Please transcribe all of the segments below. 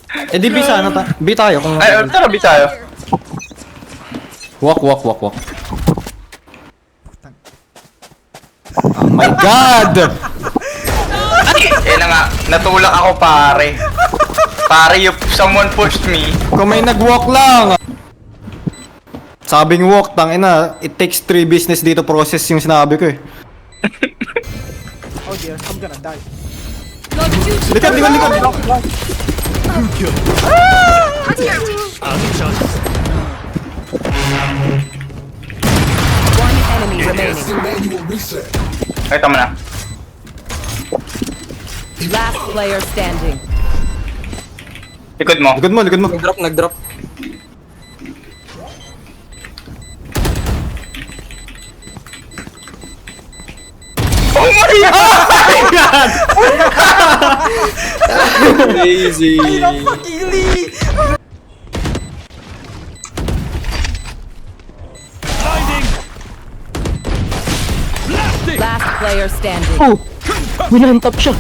Eh di B sana B tayo kung... Ay, tara, B tayo. Walk. Oh my God! Eh na nga, natulak ako pare. Pare, someone pushed me. Kung may nag-walk lang! Sabing walk, tangina, it takes 3 business dito process yung sinabi ko eh. Oh dear, I'm gonna die. Likod! One enemy remaining. Ay, tama na. Last player standing. Likod mo. Likod mo. Nag-drop. Oh my God! Crazy. Pakili! Last player standing. Oh! Winantap siya.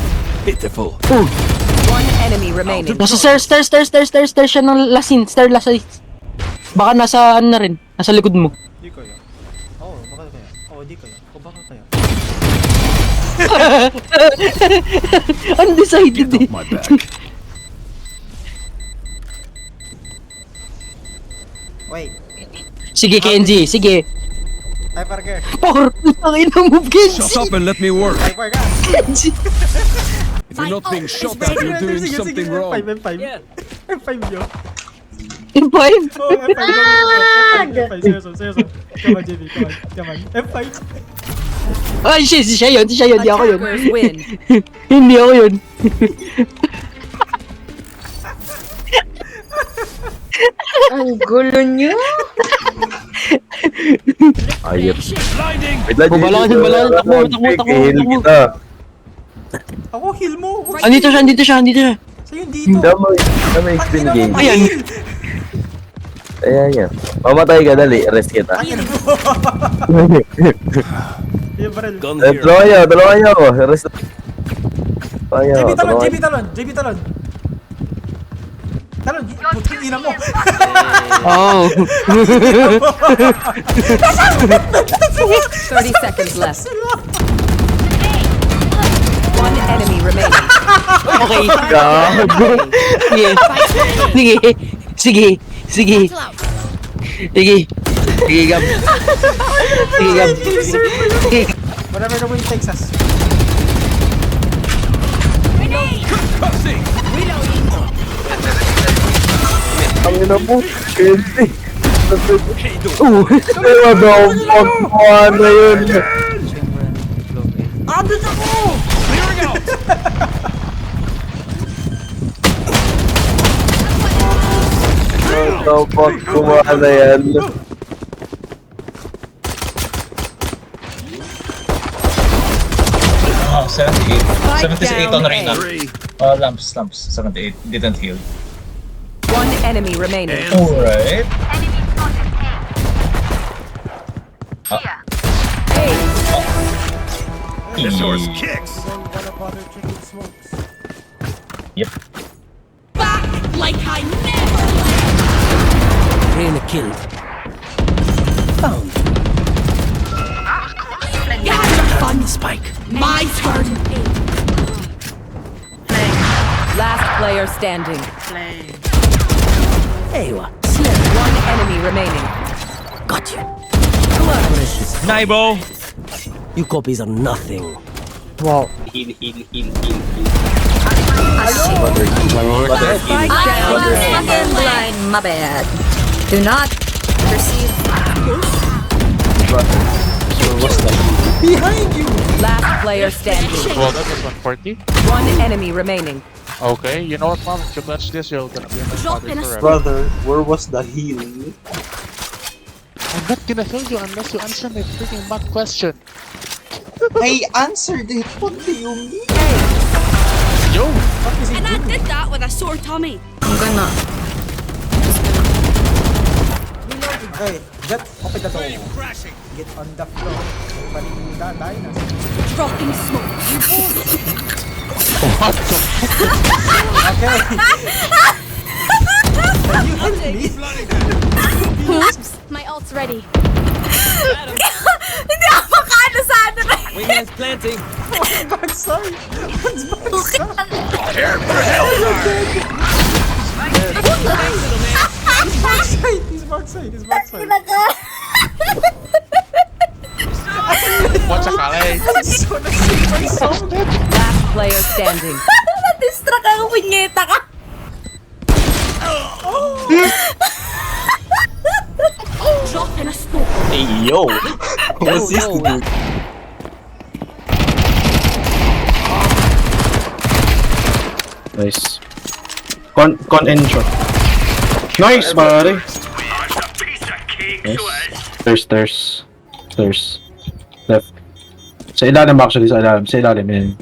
One enemy remaining. Nasa stairs siya ng lasin. Lasin. Baka nasa ano na rin. Nasa likod mo. Di kaya. Oh, baka kaya. Oh, di kaya. Oh, baka kaya. Undecided eh. Wait. Sige Kenji, sige. Hyper gear. Por, putang ina mo Kenji. Shut up and let me work. Hyper gas. Kenji. If you're not being shot at, you're doing something wrong. M5. M5 yo. M5. Oh, M5. M5. Seryoso. Come on, JB. Come on. M5. Ay, siya yun. Di ako yun. Attackers win. Hindi ako yun. Ang gulo nyo. Ayop. Blinding! Bala. Takbo. Ako, heal mo. Andito siya. Sa'yo dito. Dama spin game. Ayan. Ayan. Mamatay ka, dali. Rest kita. Yung barrel. Gun here. Dalawa kayo. Rest. JB talon. Talon, putang ina mo. Oh. 30 seconds left. One enemy remaining. Okay. Gago. Sige, Gab. Whatever the wind takes us. Concussing! Ang ina mo. Kenzie. Hey, Ano yun? Abit ako! clearing out! Kapag kumana yan. Oh, 78. 78 on Reyna. Three. Lamps. 78. Didn't heal. One enemy remaining. Alright. Hey, This horse kicks! Yep. Reyna killed. Found. Fun spike. last player standing. Hey, what? One enemy remaining. Got you. Naibo! You copies are nothing. Wow. Heal. Spike down. Fucking blind, my bad. Do not perceive. Behind you! Last player standing. Well, that was 140. One enemy remaining. Okay, you know what, mom? If you clutch this, you're gonna be my father forever. Brother, where was the heal? I'm not gonna heal you unless you answer my freaking math question. I answered it. What do you mean? Yo! And I did that with a sore tummy. I'm gonna. Hey, Jet, open the door. Get on the floor. Everybody die na. Dropping smoke. Okay. Ult's ready. Hindi ako makaano sa ano na. Wingman's planting. Backside! He's backside! He's backside! What's a kale? Last player standing. Na-distract ako, punyeta ka. Hey, yo! What's this, dude? Nice. Con and shot. Nice, pare! Nice. Stairs. Left. Sa ilalim actually, sa ilalim yan.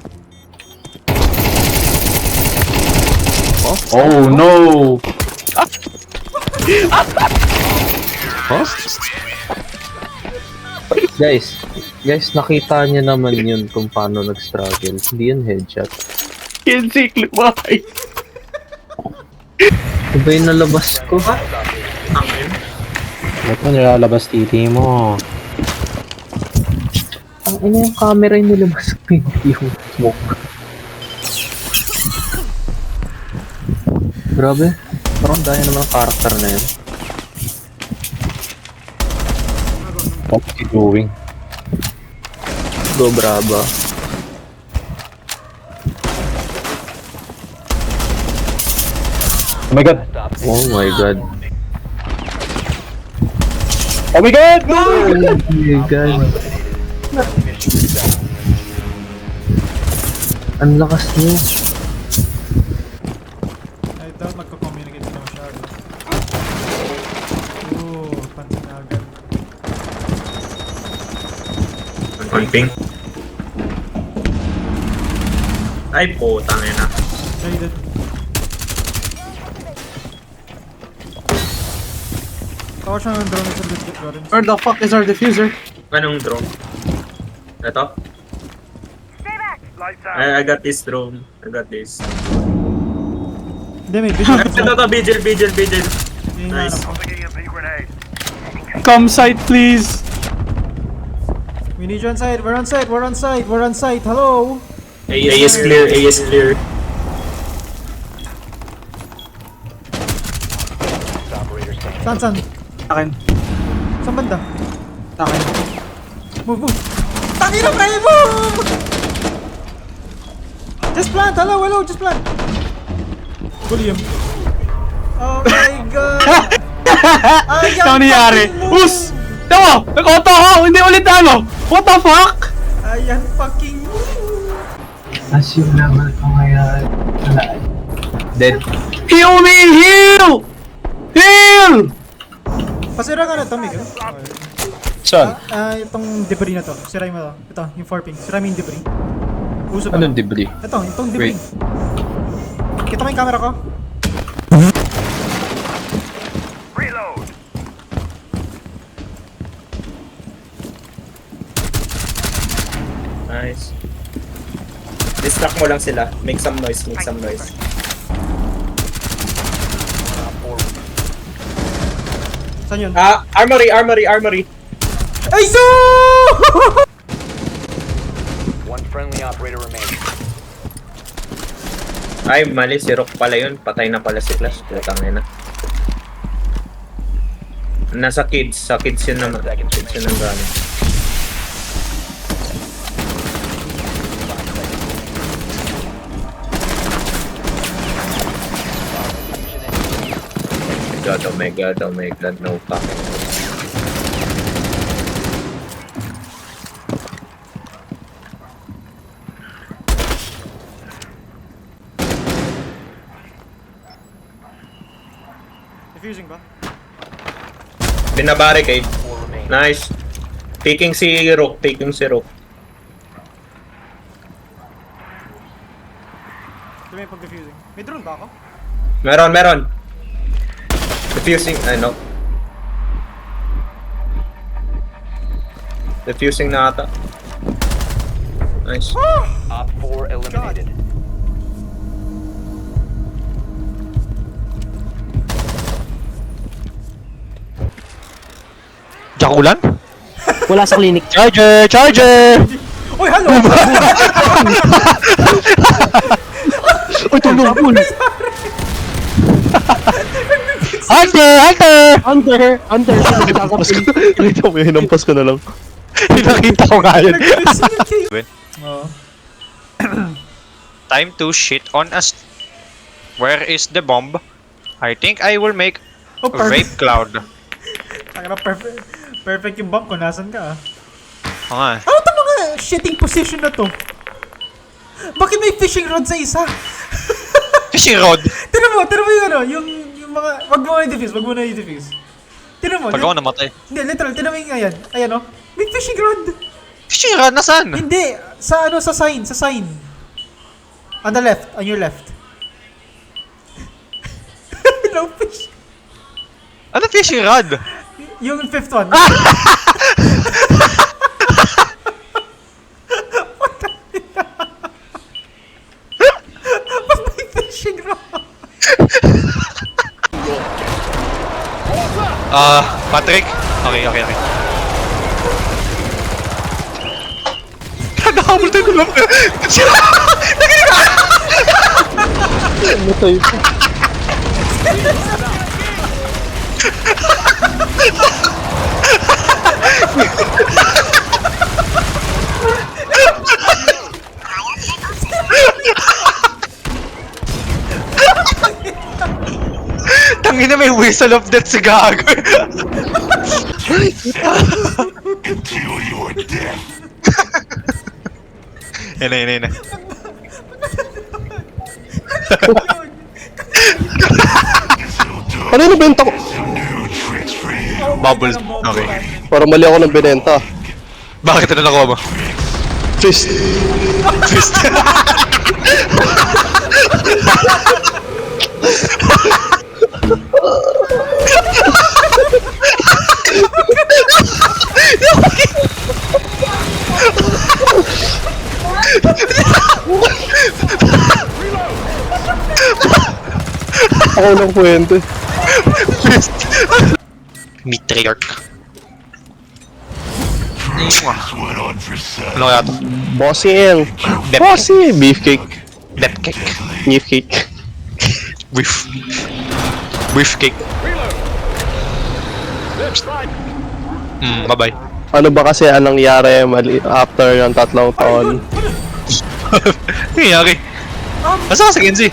Oh no! Guys, nakita niyo naman yun kung paano nag-struggle. Hindi yun headshot. Yan si Klumay! Iba yung nalabas ko. Ba't mo nilalabas titi mo? Ang ina yung camera yung nilabas ko, hindi yung smoke. Grabe. Parang dahil naman ang karakter na yun. What's he doing? Go Brava. Oh my god! Oh my god. Oh my god! No! Oh my god. Ang lakas niyo. I doubt magko-communicate sila masyado. Ooh, pansin na agad. Hunting. Ay po, tangin na. Traded. Tawa siya ng drone sa Discord Gardens. Where the fuck is our diffuser? Anong drone? Ito? I got this drone. I got this. Hindi, may video. Vigil. Nice. Come side, please. We need you on site. We're on site. Hello? A is clear. Saan? Akin. Saan banda? Akin. Move. Tangina, pre! Move! Just plant! Hello, just plant! William. Oh my god! Ano nangyari? Us! Tawa! Nag-auto ako! Hindi ulit ano! What the fuck? Ayan fucking move! Assume naman ko ngayon. Dead. Heal me! Heal! Pasira ka na to, Miguel. Saan? Itong debris na to. Sirain mo to. Ito, yung 4-ping. Sirain mo yung debris. Uso ba? Anong debris? Ito, itong debris. Kita mo yung camera ko? Nice. Distract mo lang sila. Make some noise. Saan yun? Armory. Ay, so! Ay, mali. Si Rock pala yun. Patay na pala si Clash. Putang ina. Nasa kids. Sa kids yun naman. Kids yun ang gano'n. Oh my god, no fucking. Diffusing ba? Binabarricade. Nice. Taking si Rook. Ito may pag-diffusing. May drone ba ako? Meron. Diffusing, no. Diffusing na ata. Nice. Op 4 eliminated. sakulan? Wala sa clinic. Charger! Charger! Uy, hello! Uy, tulong! Hunter! Hunter! Under! Under! Nakita mo yun, hinampas ko na lang. Nakita ko nga yun. Oh. Time to shit on us. Where is the bomb? I think I will make Oh, a vape cloud. Perfect. Perfect yung bomb ko. Nasaan ka ah? Oo nga. Ano ito mga shitting position na to? Bakit may fishing rod sa isa? Fishing rod! Tira mo yung ano, yung mga, wag mo na i-defuse. Tira mo. Pag ako namatay. Hindi, literal, tira mo yung ayan oh. May fishing rod. Fishing rod? Nasaan? Hindi, sa sign. On the left, on your left. No fish. Ano fishing rod? Yung fifth one. Ba't may fishing rod? Patrick? Okay. Nakakamultan ko lang. Namatay pa. Tangina, may whistle of death si Gago. Yan na. Ano yung nabenta ko? Bubbles. Okay. Parang mali ako ng binenta. Bakit ito nakuha mo? Fist. Ako lang kwente. Matriarch. Ano kaya to? Bossing. Bossing. Beefcake. Beefcake. Beefcake. Beefcake. Bye-bye. Ano ba kasi ang nangyari after ng 3 taon? Nangyari. Asa ka sa Genji?